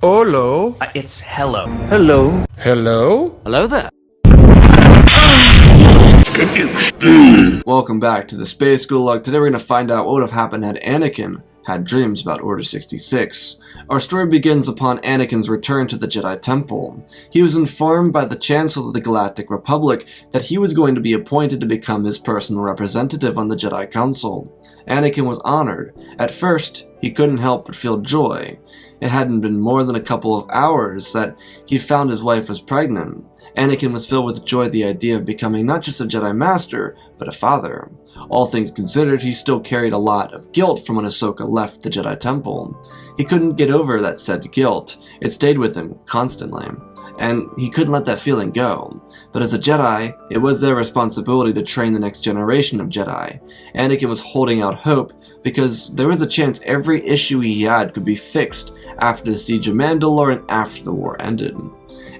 Hello. It's hello. Hello. Hello? Hello there. Welcome back to the Space Gulag. Today we're going to find out what would have happened had Anakin had dreams about Order 66. Our story begins upon Anakin's return to the Jedi Temple. He was informed by the Chancellor of the Galactic Republic that he was going to be appointed to become his personal representative on the Jedi Council. Anakin was honored. At first, he couldn't help but feel joy. It hadn't been more than a couple of hours that he found his wife was pregnant. Anakin was filled with joy at the idea of becoming not just a Jedi Master, but a father. All things considered, he still carried a lot of guilt from when Ahsoka left the Jedi Temple. He couldn't get over that said guilt. It stayed with him constantly, and he couldn't let that feeling go. But as a Jedi, it was their responsibility to train the next generation of Jedi. Anakin was holding out hope because there was a chance every issue he had could be fixed after the Siege of Mandalore and after the war ended.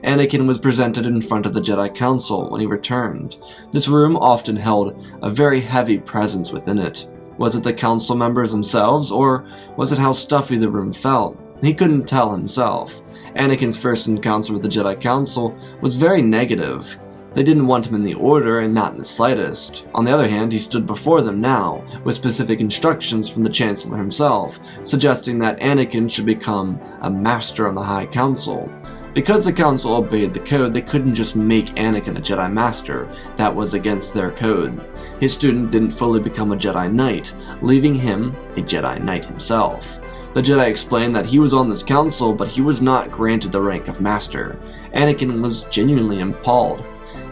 Anakin was presented in front of the Jedi Council when he returned. This room often held a very heavy presence within it. Was it the council members themselves, or was it how stuffy the room felt? He couldn't tell himself. Anakin's first encounter with the Jedi Council was very negative. They didn't want him in the Order, and not in the slightest. On the other hand, he stood before them now, with specific instructions from the Chancellor himself, suggesting that Anakin should become a Master on the High Council. Because the Council obeyed the code, they couldn't just make Anakin a Jedi Master. That was against their code. His student didn't fully become a Jedi Knight, leaving him a Jedi Knight himself. The Jedi explained that he was on this council, but he was not granted the rank of Master. Anakin was genuinely appalled.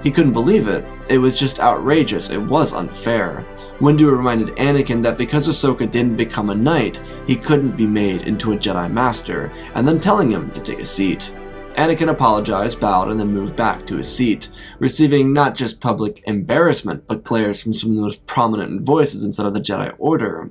He couldn't believe it. It was just outrageous. It was unfair. Windu reminded Anakin that because Ahsoka didn't become a Knight, he couldn't be made into a Jedi Master, and then telling him to take a seat. Anakin apologized, bowed, and then moved back to his seat, receiving not just public embarrassment, but glares from some of the most prominent voices inside of the Jedi Order.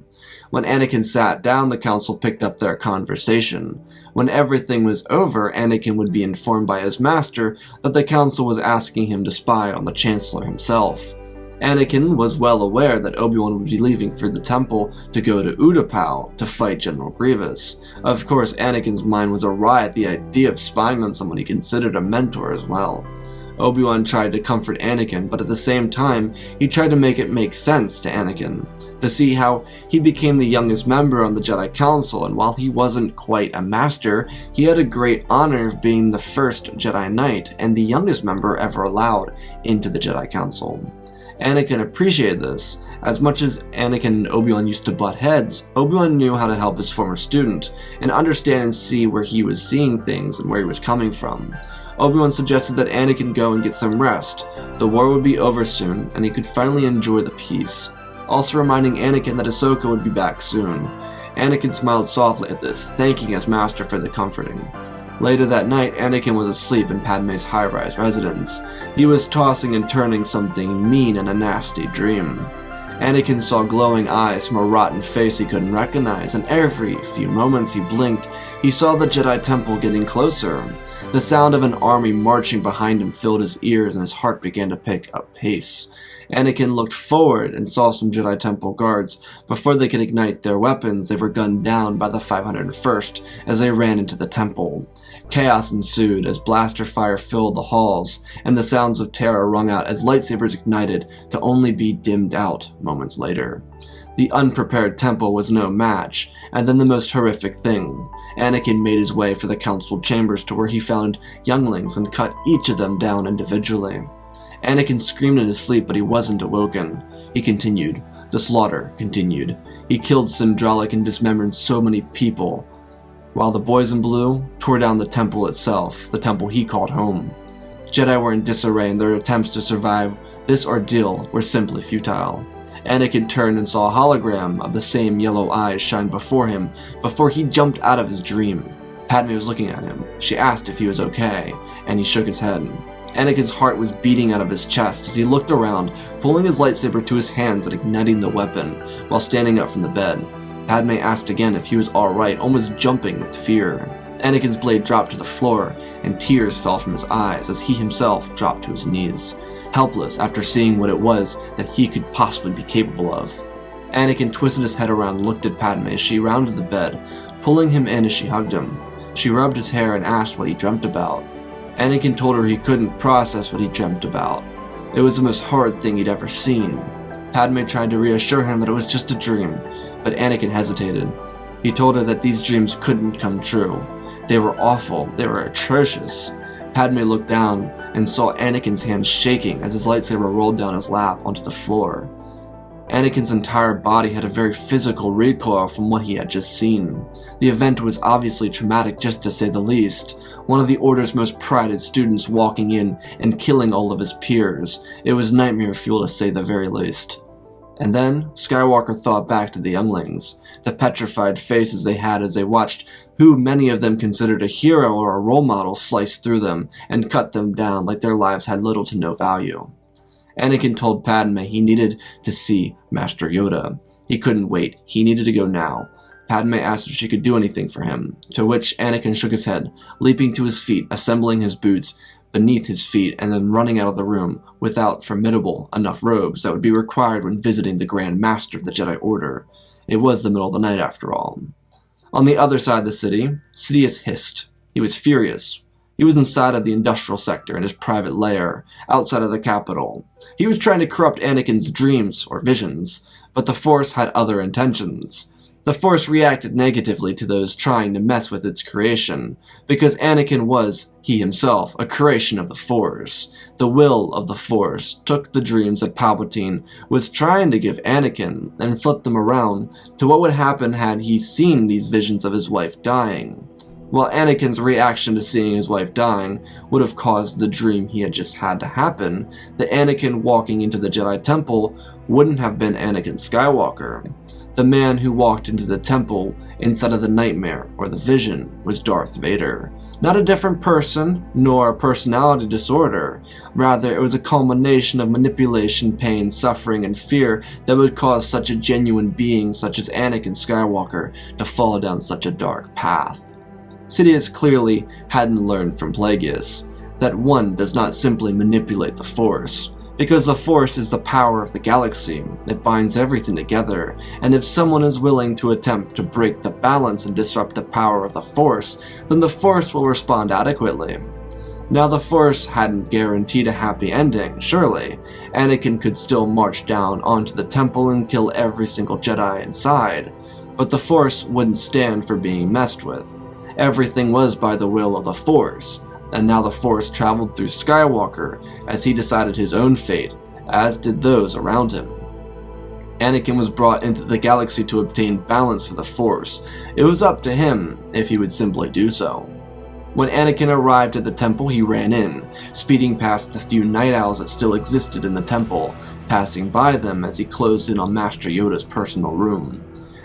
When Anakin sat down, the council picked up their conversation. When everything was over, Anakin would be informed by his master that the council was asking him to spy on the Chancellor himself. Anakin was well aware that Obi-Wan would be leaving for the temple to go to Utapau to fight General Grievous. Of course, Anakin's mind was awry at the idea of spying on someone he considered a mentor as well. Obi-Wan tried to comfort Anakin, but at the same time, he tried to make it make sense to Anakin, to see how he became the youngest member on the Jedi Council, and while he wasn't quite a master, he had a great honor of being the first Jedi Knight and the youngest member ever allowed into the Jedi Council. Anakin appreciated this. As much as Anakin and Obi-Wan used to butt heads, Obi-Wan knew how to help his former student, and understand and see where he was seeing things and where he was coming from. Obi-Wan suggested that Anakin go and get some rest. The war would be over soon, and he could finally enjoy the peace. Also reminding Anakin that Ahsoka would be back soon. Anakin smiled softly at this, thanking his master for the comforting. Later that night, Anakin was asleep in Padme's high-rise residence. He was tossing and turning something mean in a nasty dream. Anakin saw glowing eyes from a rotten face he couldn't recognize, and every few moments he blinked, he saw the Jedi Temple getting closer. The sound of an army marching behind him filled his ears, and his heart began to pick up pace. Anakin looked forward and saw some Jedi Temple guards. Before they could ignite their weapons, they were gunned down by the 501st as they ran into the temple. Chaos ensued as blaster fire filled the halls, and the sounds of terror rung out as lightsabers ignited to only be dimmed out moments later. The unprepared temple was no match, and then the most horrific thing. Anakin made his way for the council chambers to where he found younglings and cut each of them down individually. Anakin screamed in his sleep, but he wasn't awoken. He continued. The slaughter continued. He killed Sindralik and dismembered so many people, while the boys in blue tore down the temple itself, the temple he called home. Jedi were in disarray, and their attempts to survive this ordeal were simply futile. Anakin turned and saw a hologram of the same yellow eyes shine before him before he jumped out of his dream. Padme was looking at him. She asked if he was okay, and he shook his head. Anakin's heart was beating out of his chest as he looked around, pulling his lightsaber to his hands and igniting the weapon, while standing up from the bed. Padme asked again if he was alright, almost jumping with fear. Anakin's blade dropped to the floor, and tears fell from his eyes as he himself dropped to his knees, helpless after seeing what it was that he could possibly be capable of. Anakin twisted his head around and looked at Padme as she rounded the bed, pulling him in as she hugged him. She rubbed his hair and asked what he dreamt about. Anakin told her he couldn't process what he dreamt about. It was the most horrid thing he'd ever seen. Padme tried to reassure him that it was just a dream, but Anakin hesitated. He told her that these dreams couldn't come true. They were awful. They were atrocious. Padme looked down and saw Anakin's hands shaking as his lightsaber rolled down his lap onto the floor. Anakin's entire body had a very physical recoil from what he had just seen. The event was obviously traumatic, just to say the least. One of the Order's most prided students walking in and killing all of his peers. It was nightmare fuel, to say the very least. And then, Skywalker thought back to the younglings, the petrified faces they had as they watched who many of them considered a hero or a role model slice through them and cut them down like their lives had little to no value. Anakin told Padme he needed to see Master Yoda. He couldn't wait. He needed to go now. Padme asked if she could do anything for him, to which Anakin shook his head, leaping to his feet, assembling his boots beneath his feet, and then running out of the room without formidable enough robes that would be required when visiting the Grand Master of the Jedi Order. It was the middle of the night after all. On the other side of the city, Sidious hissed. He was furious. He was inside of the industrial sector in his private lair, outside of the capital. He was trying to corrupt Anakin's dreams or visions, but the Force had other intentions. The Force reacted negatively to those trying to mess with its creation, because Anakin was, he himself, a creation of the Force. The will of the Force took the dreams that Palpatine was trying to give Anakin and flipped them around to what would happen had he seen these visions of his wife dying. While Anakin's reaction to seeing his wife dying would have caused the dream he had just had to happen, the Anakin walking into the Jedi Temple wouldn't have been Anakin Skywalker. The man who walked into the temple inside of the nightmare or the vision was Darth Vader. Not a different person, nor a personality disorder. Rather, it was a culmination of manipulation, pain, suffering, and fear that would cause such a genuine being such as Anakin Skywalker to fall down such a dark path. Sidious clearly hadn't learned from Plagueis that one does not simply manipulate the Force. Because the Force is the power of the galaxy, it binds everything together, and if someone is willing to attempt to break the balance and disrupt the power of the Force, then the Force will respond adequately. Now the Force hadn't guaranteed a happy ending, surely. Anakin could still march down onto the temple and kill every single Jedi inside, but the Force wouldn't stand for being messed with. Everything was by the will of the Force. And now the Force traveled through Skywalker as he decided his own fate, as did those around him. Anakin was brought into the galaxy to obtain balance for the Force. It was up to him if he would simply do so. When Anakin arrived at the temple, he ran in, speeding past the few night owls that still existed in the temple, passing by them as he closed in on Master Yoda's personal room.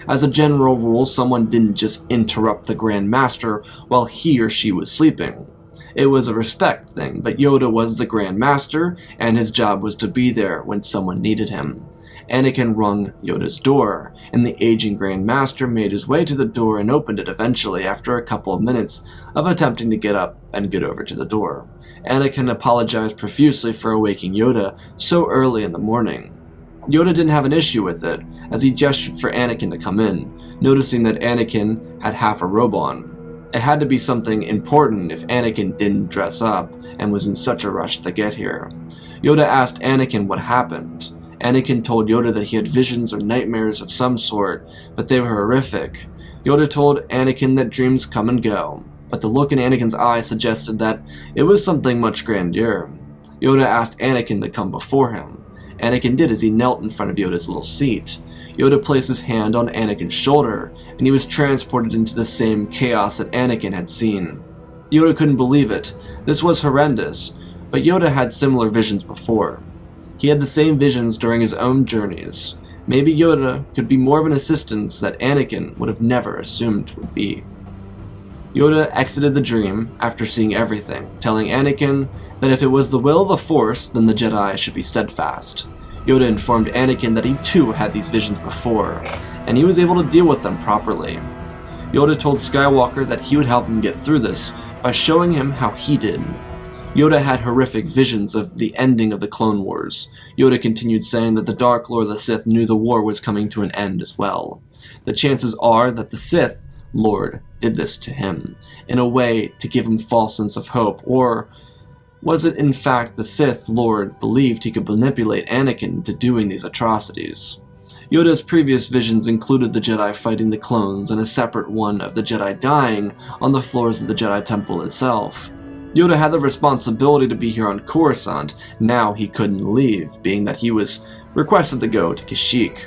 As a general rule, someone didn't just interrupt the Grand Master while he or she was sleeping. It was a respect thing, but Yoda was the Grand Master, and his job was to be there when someone needed him. Anakin rung Yoda's door, and the aging Grand Master made his way to the door and opened it eventually after a couple of minutes of attempting to get up and get over to the door. Anakin apologized profusely for awaking Yoda so early in the morning. Yoda didn't have an issue with it, as he gestured for Anakin to come in, noticing that Anakin had half a robe on. It had to be something important if Anakin didn't dress up and was in such a rush to get here. Yoda asked Anakin what happened. Anakin told Yoda that he had visions or nightmares of some sort, but they were horrific. Yoda told Anakin that dreams come and go, but the look in Anakin's eyes suggested that it was something much grander. Yoda asked Anakin to come before him. Anakin did as he knelt in front of Yoda's little seat. Yoda placed his hand on Anakin's shoulder, and he was transported into the same chaos that Anakin had seen. Yoda couldn't believe it. This was horrendous, but Yoda had similar visions before. He had the same visions during his own journeys. Maybe Yoda could be more of an assistance that Anakin would have never assumed would be. Yoda exited the dream after seeing everything, telling Anakin that if it was the will of the Force, then the Jedi should be steadfast. Yoda informed Anakin that he too had these visions before, and he was able to deal with them properly. Yoda told Skywalker that he would help him get through this by showing him how he did. Yoda had horrific visions of the ending of the Clone Wars. Yoda continued saying that the Dark Lord of the Sith knew the war was coming to an end as well. The chances are that the Sith Lord did this to him, in a way to give him false sense of hope, or was it in fact the Sith Lord believed he could manipulate Anakin into doing these atrocities? Yoda's previous visions included the Jedi fighting the clones and a separate one of the Jedi dying on the floors of the Jedi Temple itself. Yoda had the responsibility to be here on Coruscant. Now he couldn't leave, being that he was requested to go to Kashyyyk.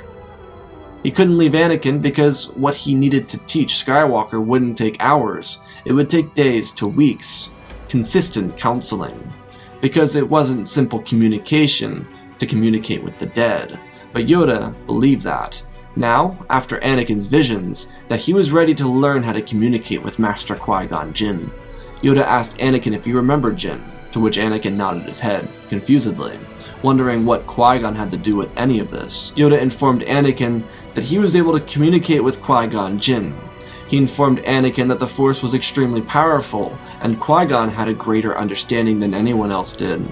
He couldn't leave Anakin because what he needed to teach Skywalker wouldn't take hours. It would take days to weeks. Consistent counseling. Because it wasn't simple communication to communicate with the dead. But Yoda believed that. Now, after Anakin's visions, that he was ready to learn how to communicate with Master Qui-Gon Jinn. Yoda asked Anakin if he remembered Jinn, to which Anakin nodded his head, confusedly, wondering what Qui-Gon had to do with any of this. Yoda informed Anakin that he was able to communicate with Qui-Gon Jinn. He informed Anakin that the Force was extremely powerful, and Qui-Gon had a greater understanding than anyone else did.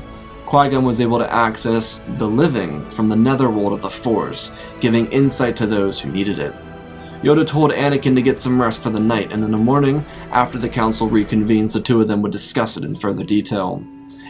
Qui-Gon was able to access the living from the netherworld of the Force, giving insight to those who needed it. Yoda told Anakin to get some rest for the night, and in the morning, after the council reconvenes, the two of them would discuss it in further detail.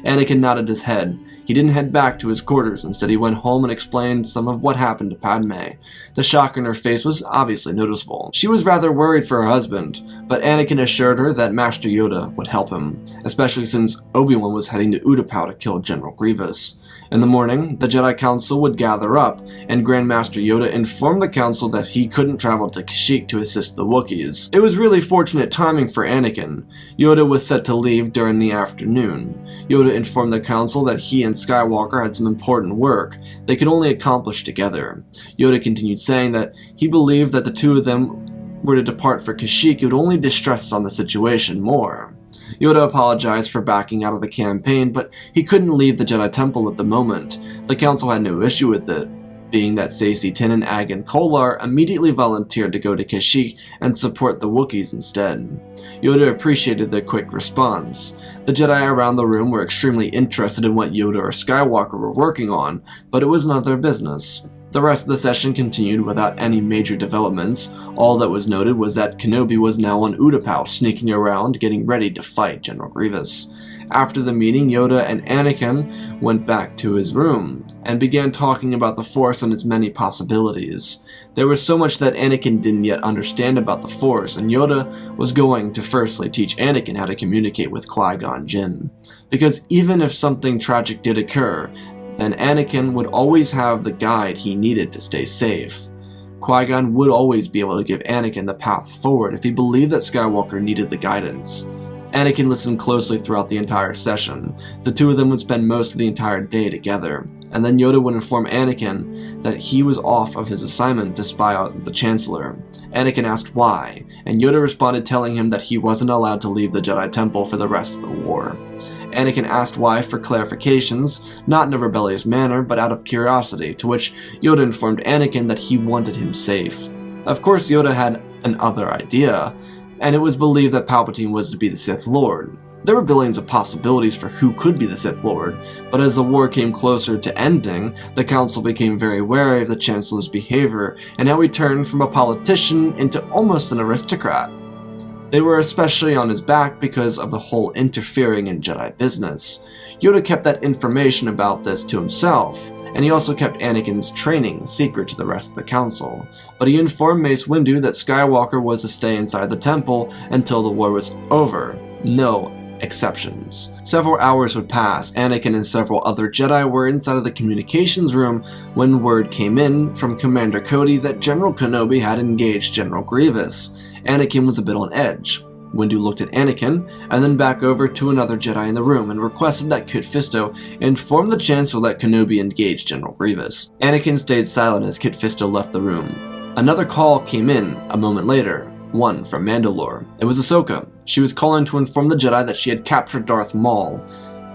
Anakin nodded his head. He didn't head back to his quarters. Instead, he went home and explained some of what happened to Padme. The shock in her face was obviously noticeable. She was rather worried for her husband, but Anakin assured her that Master Yoda would help him, especially since Obi-Wan was heading to Utapau to kill General Grievous. In the morning, the Jedi Council would gather up, and Grand Master Yoda informed the Council that he couldn't travel to Kashyyyk to assist the Wookiees. It was really fortunate timing for Anakin. Yoda was set to leave during the afternoon. Yoda informed the Council that he and Skywalker had some important work they could only accomplish together. Yoda continued saying that he believed that the two of them were to depart for Kashyyyk, it would only distress on the situation more. Yoda apologized for backing out of the campaign, but he couldn't leave the Jedi Temple at the moment. The Council had no issue with it, being that Saesee Tiin, Ag, and Kolar immediately volunteered to go to Kashyyyk and support the Wookiees instead. Yoda appreciated their quick response. The Jedi around the room were extremely interested in what Yoda or Skywalker were working on, but it was none of their business. The rest of the session continued without any major developments. All that was noted was that Kenobi was now on Utapau, sneaking around, getting ready to fight General Grievous. After the meeting, Yoda and Anakin went back to his room and began talking about the Force and its many possibilities. There was so much that Anakin didn't yet understand about the Force, and Yoda was going to firstly teach Anakin how to communicate with Qui-Gon Jinn. Because even if something tragic did occur, then Anakin would always have the guide he needed to stay safe. Qui-Gon would always be able to give Anakin the path forward if he believed that Skywalker needed the guidance. Anakin listened closely throughout the entire session. The two of them would spend most of the entire day together, and then Yoda would inform Anakin that he was off of his assignment to spy out the Chancellor. Anakin asked why, and Yoda responded telling him that he wasn't allowed to leave the Jedi Temple for the rest of the war. Anakin asked why for clarifications, not in a rebellious manner, but out of curiosity, to which Yoda informed Anakin that he wanted him safe. Of course, Yoda had an other idea, and it was believed that Palpatine was to be the Sith Lord. There were billions of possibilities for who could be the Sith Lord, but as the war came closer to ending, the Council became very wary of the Chancellor's behavior, and how he turned from a politician into almost an aristocrat. They were especially on his back because of the whole interfering in Jedi business. Yoda kept that information about this to himself, and he also kept Anakin's training secret to the rest of the Council. But he informed Mace Windu that Skywalker was to stay inside the temple until the war was over. No exceptions. Several hours would pass. Anakin and several other Jedi were inside of the communications room when word came in from Commander Cody that General Kenobi had engaged General Grievous. Anakin was a bit on edge. Windu looked at Anakin, and then back over to another Jedi in the room and requested that Kit Fisto inform the Chancellor that Kenobi engaged General Grievous. Anakin stayed silent as Kit Fisto left the room. Another call came in a moment later, one from Mandalore. It was Ahsoka. She was calling to inform the Jedi that she had captured Darth Maul.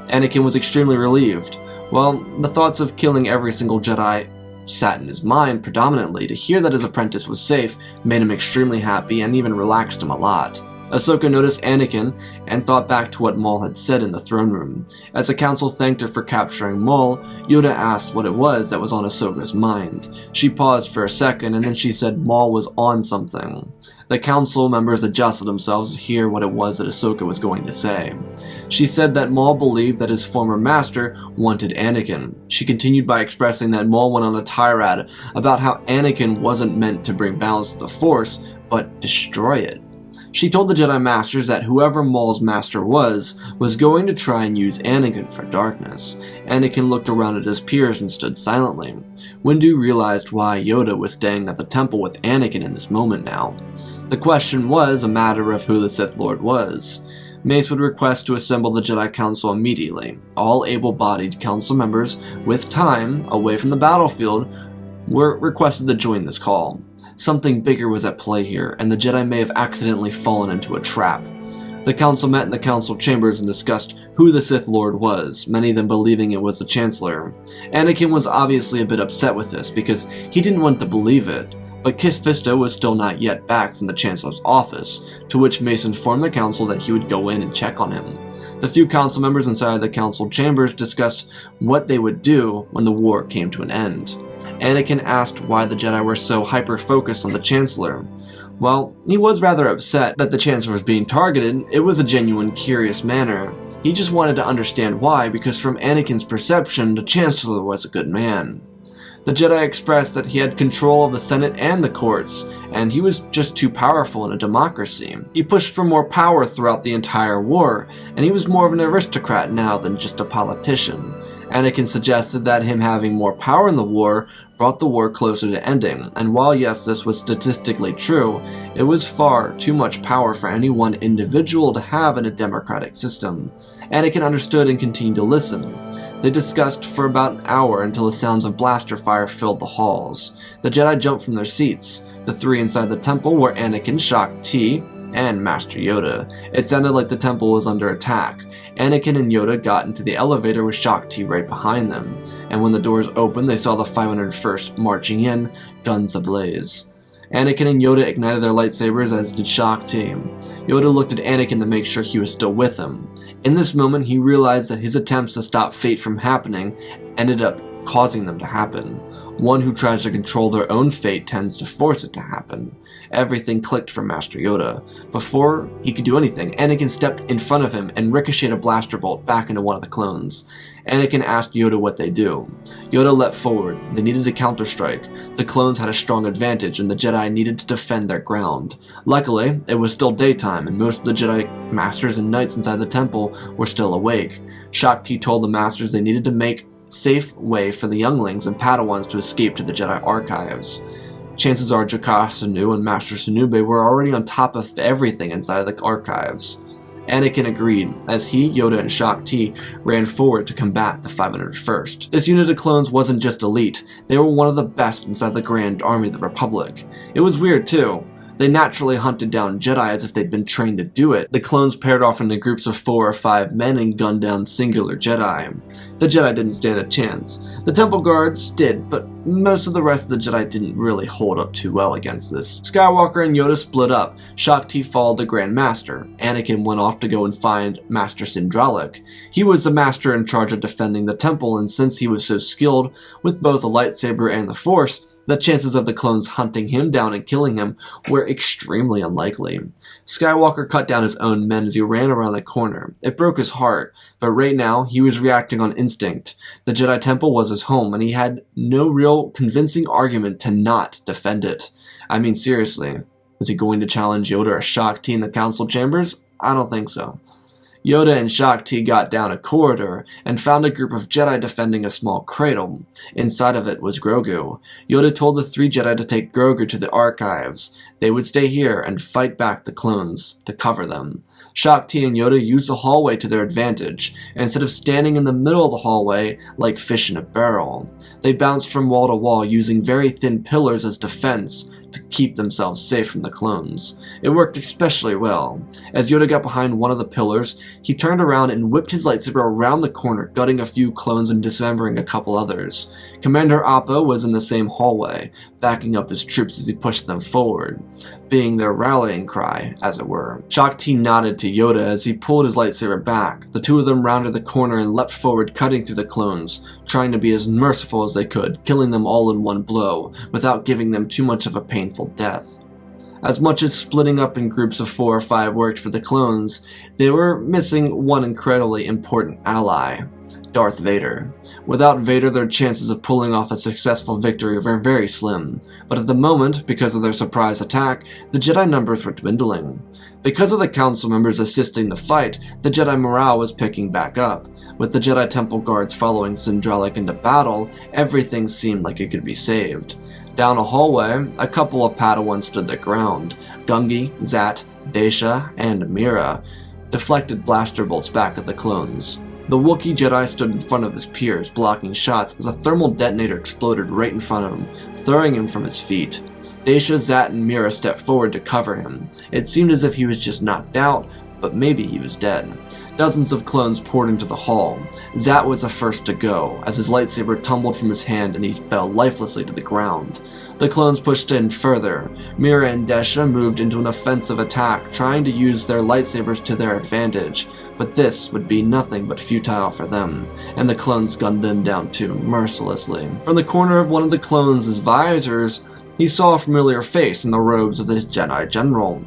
Anakin was extremely relieved. Well, the thoughts of killing every single Jedi sat in his mind predominantly. To hear that his apprentice was safe made him extremely happy and even relaxed him a lot. Ahsoka noticed Anakin and thought back to what Maul had said in the throne room. As the council thanked her for capturing Maul, Yoda asked what it was that was on Ahsoka's mind. She paused for a second and then she said Maul was on something. The council members adjusted themselves to hear what it was that Ahsoka was going to say. She said that Maul believed that his former master wanted Anakin. She continued by expressing that Maul went on a tirade about how Anakin wasn't meant to bring balance to the Force, but destroy it. She told the Jedi Masters that whoever Maul's master was going to try and use Anakin for darkness. Anakin looked around at his peers and stood silently. Windu realized why Yoda was staying at the temple with Anakin in this moment now. The question was a matter of who the Sith Lord was. Mace would request to assemble the Jedi Council immediately. All able-bodied council members, with time away from the battlefield, were requested to join this call. Something bigger was at play here, and the Jedi may have accidentally fallen into a trap. The council met in the council chambers and discussed who the Sith Lord was, many of them believing it was the Chancellor. Anakin was obviously a bit upset with this, because he didn't want to believe it, but Kis Fisto was still not yet back from the Chancellor's office, to which Mace informed the council that he would go in and check on him. The few council members inside the council chambers discussed what they would do when the war came to an end. Anakin asked why the Jedi were so hyper-focused on the Chancellor. While he was rather upset that the Chancellor was being targeted, it was a genuine, curious manner. He just wanted to understand why, because from Anakin's perception, the Chancellor was a good man. The Jedi expressed that he had control of the Senate and the courts, and he was just too powerful in a democracy. He pushed for more power throughout the entire war, and he was more of an aristocrat now than just a politician. Anakin suggested that him having more power in the war brought the war closer to ending, and while yes, this was statistically true, it was far too much power for any one individual to have in a democratic system. Anakin understood and continued to listen. They discussed for about an hour until the sounds of blaster fire filled the halls. The Jedi jumped from their seats. The three inside the temple were Anakin, Shaak Ti, and Master Yoda. It sounded like the temple was under attack. Anakin and Yoda got into the elevator with Shaak Ti right behind them, and when the doors opened they saw the 501st marching in, guns ablaze. Anakin and Yoda ignited their lightsabers, as did Shaak Ti. Yoda looked at Anakin to make sure he was still with him. In this moment he realized that his attempts to stop fate from happening ended up causing them to happen. One who tries to control their own fate tends to force it to happen. Everything clicked for Master Yoda. Before he could do anything, Anakin stepped in front of him and ricocheted a blaster bolt back into one of the clones. Anakin asked Yoda what they do. Yoda leapt forward. They needed to counterstrike. The clones had a strong advantage and the Jedi needed to defend their ground. Luckily, it was still daytime and most of the Jedi Masters and Knights inside the temple were still awake. Shaak Ti told the Masters they needed to make safe way for the younglings and Padawans to escape to the Jedi archives. Chances are Jakar Sanu and Master Sunube were already on top of everything inside the archives. Anakin agreed, as he, Yoda, and Shaak Ti ran forward to combat the 501st. This unit of clones wasn't just elite, they were one of the best inside the Grand Army of the Republic. It was weird too. They naturally hunted down Jedi as if they'd been trained to do it. The clones paired off into groups of 4 or 5 men and gunned down singular Jedi. The Jedi didn't stand a chance. The Temple Guards did, but most of the rest of the Jedi didn't really hold up too well against this. Skywalker and Yoda split up. Shaak Ti followed the Grand Master. Anakin went off to go and find Master Sindralik. He was the master in charge of defending the temple, and since he was so skilled with both a lightsaber and the Force, the chances of the clones hunting him down and killing him were extremely unlikely. Skywalker cut down his own men as he ran around the corner. It broke his heart, but right now he was reacting on instinct. The Jedi Temple was his home, and he had no real convincing argument to not defend it. I mean, seriously, was he going to challenge Yoda or Shaak Ti in the council chambers? I don't think so. Yoda and Shaak Ti got down a corridor and found a group of Jedi defending a small cradle. Inside of it was Grogu. Yoda told the 3 Jedi to take Grogu to the archives. They would stay here and fight back the clones to cover them. Shaak Ti and Yoda used the hallway to their advantage, instead of standing in the middle of the hallway like fish in a barrel. They bounced from wall to wall using very thin pillars as defense to keep themselves safe from the clones. It worked especially well. As Yoda got behind one of the pillars, he turned around and whipped his lightsaber around the corner, gutting a few clones and dismembering a couple others. Commander Appa was in the same hallway, backing up his troops as he pushed them forward. being their rallying cry, as it were. Shaak-Ti nodded to Yoda as he pulled his lightsaber back. The two of them rounded the corner and leapt forward, cutting through the clones, trying to be as merciful as they could, killing them all in one blow, without giving them too much of a painful death. As much as splitting up in groups of 4 or 5 worked for the clones, they were missing one incredibly important ally: Darth Vader. Without Vader, their chances of pulling off a successful victory were very slim, but at the moment, because of their surprise attack, the Jedi numbers were dwindling. Because of the Council members assisting the fight, the Jedi morale was picking back up. With the Jedi Temple guards following Sindralek into battle, everything seemed like it could be saved. Down a hallway, a couple of Padawans stood their ground. Gungi, Zat, Daisha, and Mira deflected blaster bolts back at the clones. The Wookiee Jedi stood in front of his peers, blocking shots as a thermal detonator exploded right in front of him, throwing him from his feet. Daisha, Zat, and Mira stepped forward to cover him. It seemed as if he was just knocked out, but maybe he was dead. Dozens of clones poured into the hall. Zat was the first to go, as his lightsaber tumbled from his hand and he fell lifelessly to the ground. The clones pushed in further. Mira and Desha moved into an offensive attack, trying to use their lightsabers to their advantage, but this would be nothing but futile for them, and the clones gunned them down too, mercilessly. From the corner of one of the clones' visors, he saw a familiar face in the robes of the Jedi General.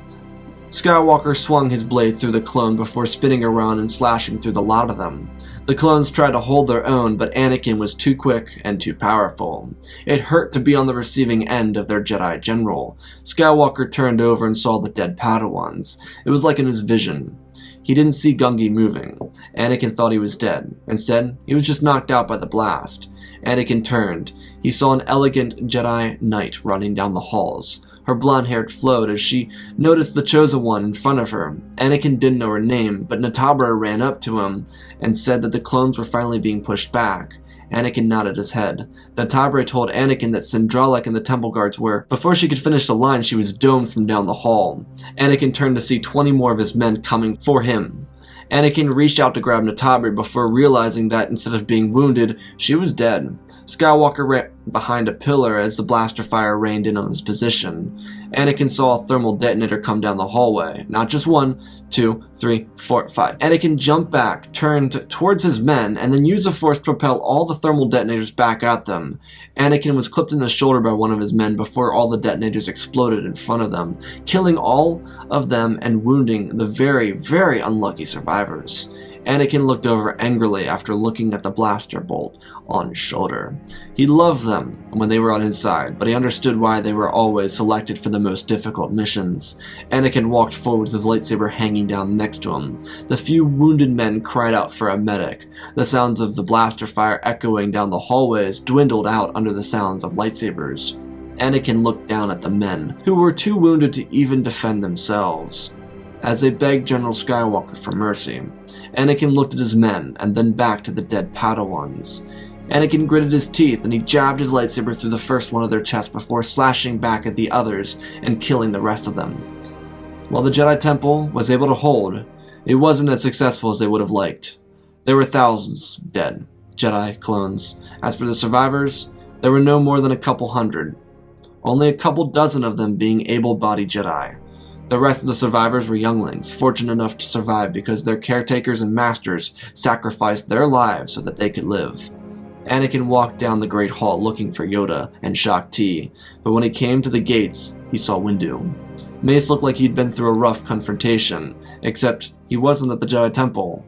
Skywalker swung his blade through the clone before spinning around and slashing through the lot of them. The clones tried to hold their own, but Anakin was too quick and too powerful. It hurt to be on the receiving end of their Jedi General. Skywalker turned over and saw the dead Padawans. It was like in his vision. He didn't see Gungi moving. Anakin thought he was dead. Instead, he was just knocked out by the blast. Anakin turned. He saw an elegant Jedi Knight running down the halls. Her blonde hair flowed as she noticed the Chosen One in front of her. Anakin didn't know her name, but Natabra ran up to him and said that the clones were finally being pushed back. Anakin nodded his head. Natabra told Anakin that Sindralek and the Temple Guards were. Before she could finish the line, she was domed from down the hall. Anakin turned to see 20 more of his men coming for him. Anakin reached out to grab Natabra before realizing that instead of being wounded, she was dead. Skywalker ran behind a pillar as the blaster fire rained in on his position. Anakin saw a thermal detonator come down the hallway. Not just 1, 2, 3, 4, 5. Anakin jumped back, turned towards his men, and then used the Force to propel all the thermal detonators back at them. Anakin was clipped in the shoulder by one of his men before all the detonators exploded in front of them, killing all of them and wounding the very, very unlucky survivors. Anakin looked over angrily after looking at the blaster bolt on his shoulder. He loved them when they were on his side, but he understood why they were always selected for the most difficult missions. Anakin walked forward with his lightsaber hanging down next to him. The few wounded men cried out for a medic. The sounds of the blaster fire echoing down the hallways dwindled out under the sounds of lightsabers. Anakin looked down at the men, who were too wounded to even defend themselves, as they begged General Skywalker for mercy. Anakin looked at his men, and then back to the dead Padawans. Anakin gritted his teeth, and he jabbed his lightsaber through the first one of their chests before slashing back at the others and killing the rest of them. While the Jedi Temple was able to hold, it wasn't as successful as they would have liked. There were thousands dead, Jedi clones. As for the survivors, there were no more than a couple hundred, only a couple dozen of them being able-bodied Jedi. The rest of the survivors were younglings, fortunate enough to survive because their caretakers and masters sacrificed their lives so that they could live. Anakin walked down the Great Hall looking for Yoda and Shaak-Ti, but when he came to the gates, he saw Windu. Mace looked like he'd been through a rough confrontation, except he wasn't at the Jedi Temple.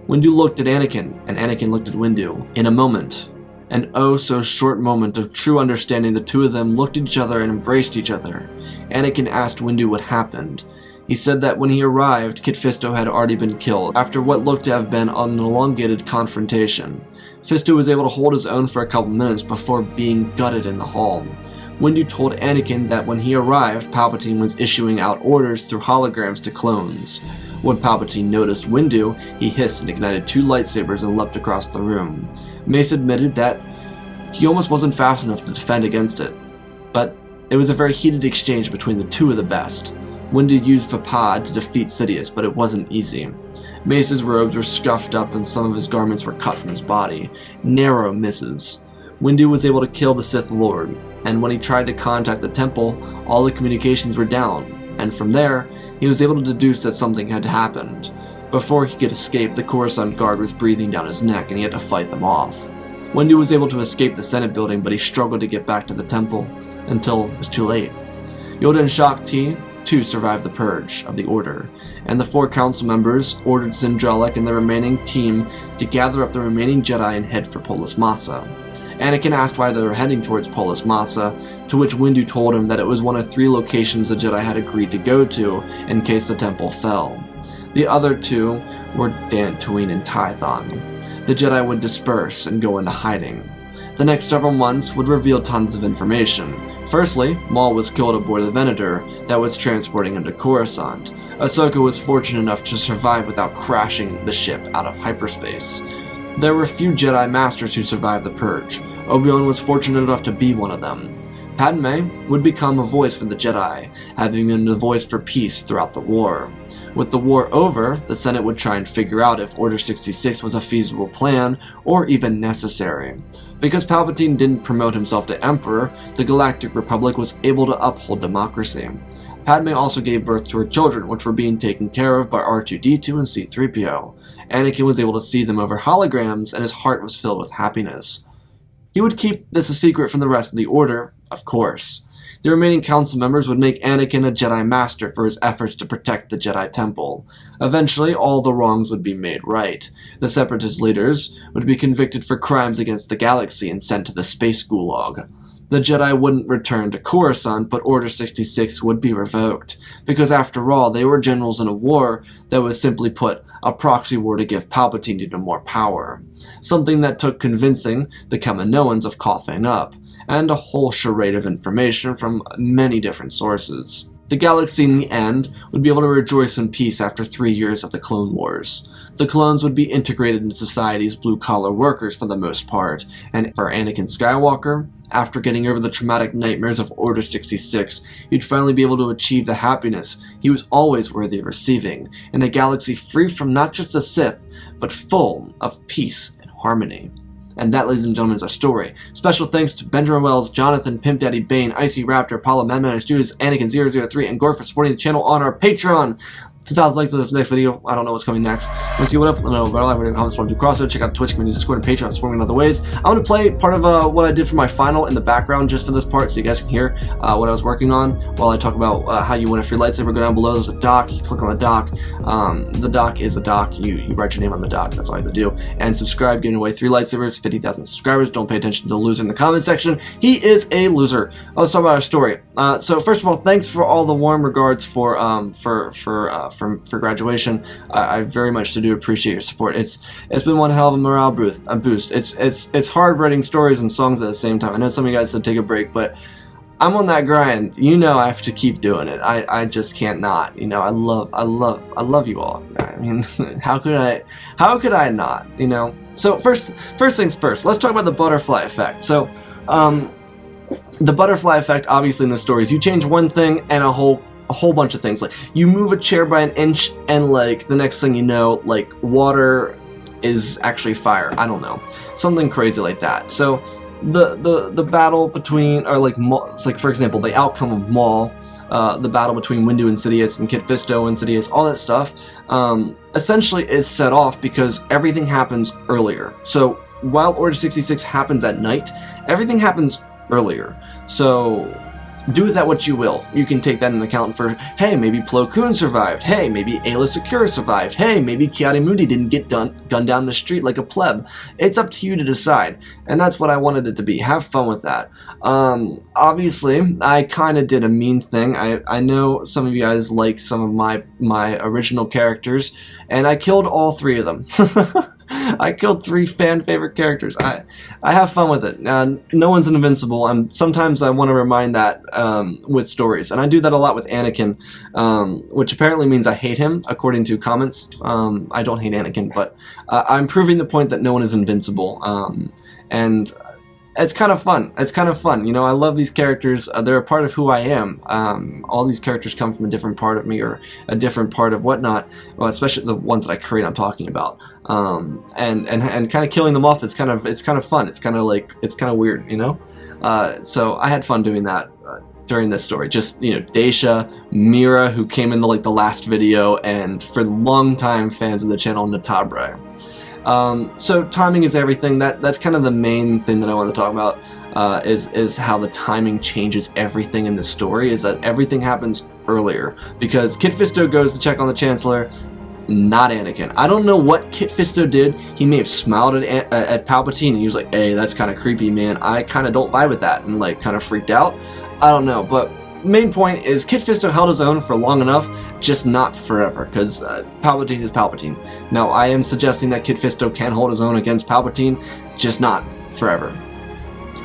Windu looked at Anakin, and Anakin looked at Windu. In a moment, an oh-so-short moment of true understanding, the two of them looked at each other and embraced each other. Anakin asked Windu what happened. He said that when he arrived, Kit Fisto had already been killed, after what looked to have been an elongated confrontation. Fisto was able to hold his own for a couple minutes before being gutted in the hall. Windu told Anakin that when he arrived, Palpatine was issuing out orders through holograms to clones. When Palpatine noticed Windu, he hissed and ignited 2 lightsabers and leapt across the room. Mace admitted that he almost wasn't fast enough to defend against it, but it was a very heated exchange between the two of the best. Windu used Fapad to defeat Sidious, but it wasn't easy. Mace's robes were scuffed up and some of his garments were cut from his body. Narrow misses. Windu was able to kill the Sith Lord, and when he tried to contact the temple, all the communications were down. and from there, he was able to deduce that something had happened. Before he could escape, the Coruscant guard was breathing down his neck and he had to fight them off. Windu was able to escape the Senate building, but he struggled to get back to the temple until it was too late. Yoda and Shakti too survived the purge of the Order, and the 4 council members ordered Zindralek and the remaining team to gather up the remaining Jedi and head for Polis Massa. Anakin asked why they were heading towards Polis Massa, to which Windu told him that it was one of 3 locations the Jedi had agreed to go to in case the temple fell. The other 2 were Dantooine and Tython. The Jedi would disperse and go into hiding. The next several months would reveal tons of information. Firstly, Maul was killed aboard the Venator that was transporting him to Coruscant. Ahsoka was fortunate enough to survive without crashing the ship out of hyperspace. There were few Jedi Masters who survived the Purge. Obi-Wan was fortunate enough to be one of them. Padme would become a voice for the Jedi, having been a voice for peace throughout the war. With the war over, the Senate would try and figure out if Order 66 was a feasible plan or even necessary. Because Palpatine didn't promote himself to Emperor, the Galactic Republic was able to uphold democracy. Padme also gave birth to her children, which were being taken care of by R2-D2 and C-3PO. Anakin was able to see them over holograms, and his heart was filled with happiness. He would keep this a secret from the rest of the Order, of course. The remaining council members would make Anakin a Jedi Master for his efforts to protect the Jedi Temple. Eventually, all the wrongs would be made right. The Separatist leaders would be convicted for crimes against the galaxy and sent to the Space Gulag. The Jedi wouldn't return to Coruscant, but Order 66 would be revoked, because after all, they were generals in a war that was simply put a proxy war to give Palpatine even more power. Something that took convincing the Kaminoans of coughing up, and a whole charade of information from many different sources. The galaxy in the end would be able to rejoice in peace after 3 years of the Clone Wars. The clones would be integrated into society's blue-collar workers for the most part, and for Anakin Skywalker, after getting over the traumatic nightmares of Order 66, he'd finally be able to achieve the happiness he was always worthy of receiving, in a galaxy free from not just the Sith, but full of peace and harmony. And that, ladies and gentlemen, is our story. Special thanks to Benjamin Wells, Jonathan, Pimp Daddy Bane, Icy Raptor, Paula Madman, Studios, Anakin003, and Gore for supporting the channel on our Patreon. 2,000 likes on this next video. I don't know what's coming next. Want to see what else? Let me know about it in the comments. Want to do crossover? Check out Twitch, community, Discord, and Patreon. Support me in other ways. I'm going to play part of what I did for my final in the background just for this part, so you guys can hear what I was working on while I talk about how you win a free lightsaber. Go down below. There's a doc. You click on the doc. The doc is a doc. You write your name on the doc. That's all you have to do. And subscribe. Giving away 3 lightsabers. 50,000 subscribers. Don't pay attention to the loser in the comment section. He is a loser. Let's talk about our story. So first of all, thanks for all the warm regards for graduation. I very much do appreciate your support. It's been one hell of a morale boost. It's hard writing stories and songs at the same time. I know some of you guys said take a break, but I'm on that grind. You know I have to keep doing it. I just can't not. You know, I love you all. I mean, how could I not? You know. So first things first. Let's talk about the butterfly effect. So the butterfly effect, obviously, in the story is you change one thing and a whole bunch of things. Like, you move a chair by an inch and, like, the next thing you know, like, water is actually fire. I don't know. Something crazy like that. So the battle between, or like, it's like, for example, the outcome of Maul, the battle between Windu and Sidious and Kit Fisto and Sidious, all that stuff, essentially is set off because everything happens earlier. So while Order 66 happens at night, everything happens earlier. So do with that what you will. You can take that into account for, hey, maybe Plo Koon survived. Hey, maybe Aayla Secura survived. Hey, maybe Ki-Adi-Mundi didn't get gunned down the street like a pleb. It's up to you to decide. And that's what I wanted it to be. Have fun with that. Obviously, I kind of did a mean thing. I know some of you guys like some of my original characters, and I killed all 3 of them. I killed 3 fan favorite characters. I have fun with it. No one's invincible, and sometimes I want to remind that with stories. And I do that a lot with Anakin, which apparently means I hate him, according to comments. I don't hate Anakin, but I'm proving the point that no one is invincible. And it's kind of fun. It's kind of fun. You know, I love these characters. They're a part of who I am. All these characters come from a different part of me, or a different part of whatnot. Well, especially the ones that I create, I'm talking about. And kind of killing them off is kind of fun. It's kind of weird, you know. So I had fun doing that. during this story. Just, you know, Daisha, Mira, who came in the last video, and for long-time fans of the channel, Natabre. So timing is everything. That's kind of the main thing that I want to talk about, is how the timing changes everything in the story, is that everything happens earlier. Because Kit Fisto goes to check on the Chancellor, not Anakin. I don't know what Kit Fisto did. He may have smiled at Palpatine and he was like, hey, that's kind of creepy, man. I kind of don't vibe with that, and like kind of freaked out. I don't know, but main point is Kit Fisto held his own for long enough, just not forever, because Palpatine is Palpatine. Now, I am suggesting that Kit Fisto can hold his own against Palpatine, just not forever.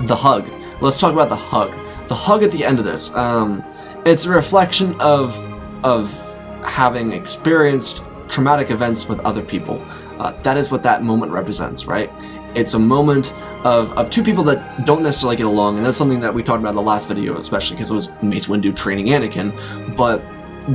The hug. Let's talk about the hug. The hug at the end of this. It's a reflection of having experienced traumatic events with other people. That is what that moment represents, right? It's a moment of two people that don't necessarily get along, and that's something that we talked about in the last video, especially because it was Mace Windu training Anakin. But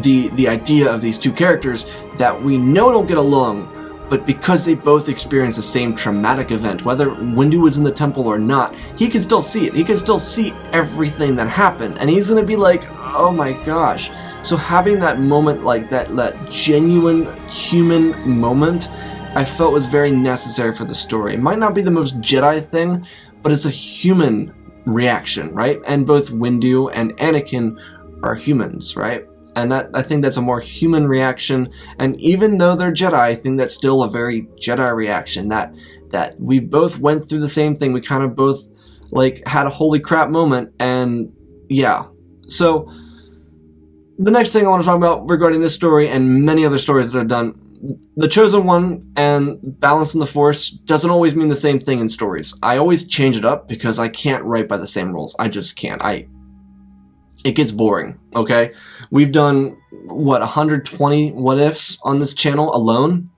the idea of these two characters that we know don't get along, but because they both experience the same traumatic event, whether Windu was in the temple or not, he can still see it. He can still see everything that happened, and he's gonna be like, oh my gosh. So having that moment, like that genuine human moment, I felt was very necessary for the story. It might not be the most Jedi thing, but it's a human reaction, right? And both Windu and Anakin are humans, right? And I think that's a more human reaction. And even though they're Jedi, I think that's still a very Jedi reaction. That we both went through the same thing. We kind of both like had a holy crap moment. And yeah. So the next thing I want to talk about regarding this story and many other stories that I've done, the Chosen One and balancing the Force doesn't always mean the same thing in stories. I always change it up because I can't write by the same rules. I just can't. It gets boring, okay? We've done, what, 120 what-ifs on this channel alone?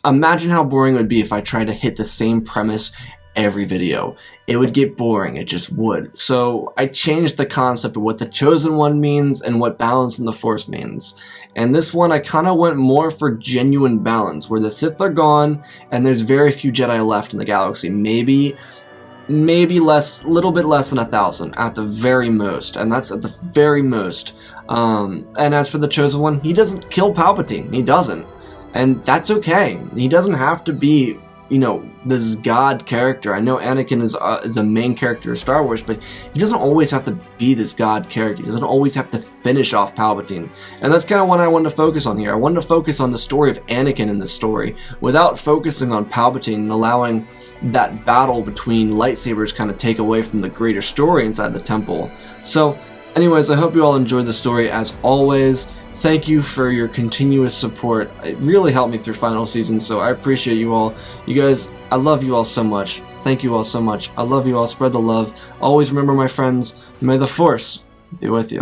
Imagine how boring it would be if I tried to hit the same premise every video. It would get boring, it just would. So I changed the concept of what the Chosen One means and what balance in the Force means. And this one I kind of went more for genuine balance, where the Sith are gone and there's very few Jedi left in the galaxy. Maybe less, little bit less than 1,000 at the very most, and that's at the very most. And as for the Chosen One, he doesn't kill Palpatine. He doesn't, and that's okay. He doesn't have to be, you know, this god character. I know Anakin is a main character of Star Wars, but he doesn't always have to be this god character. He doesn't always have to finish off Palpatine. And that's kind of what I wanted to focus on here. I wanted to focus on the story of Anakin in this story without focusing on Palpatine and allowing that battle between lightsabers kind of take away from the greater story inside the temple. So anyways, I hope you all enjoyed the story as always. Thank you for your continuous support. It really helped me through final season, so I appreciate you all. You guys, I love you all so much. Thank you all so much. I love you all. Spread the love. Always remember, my friends, may the Force be with you.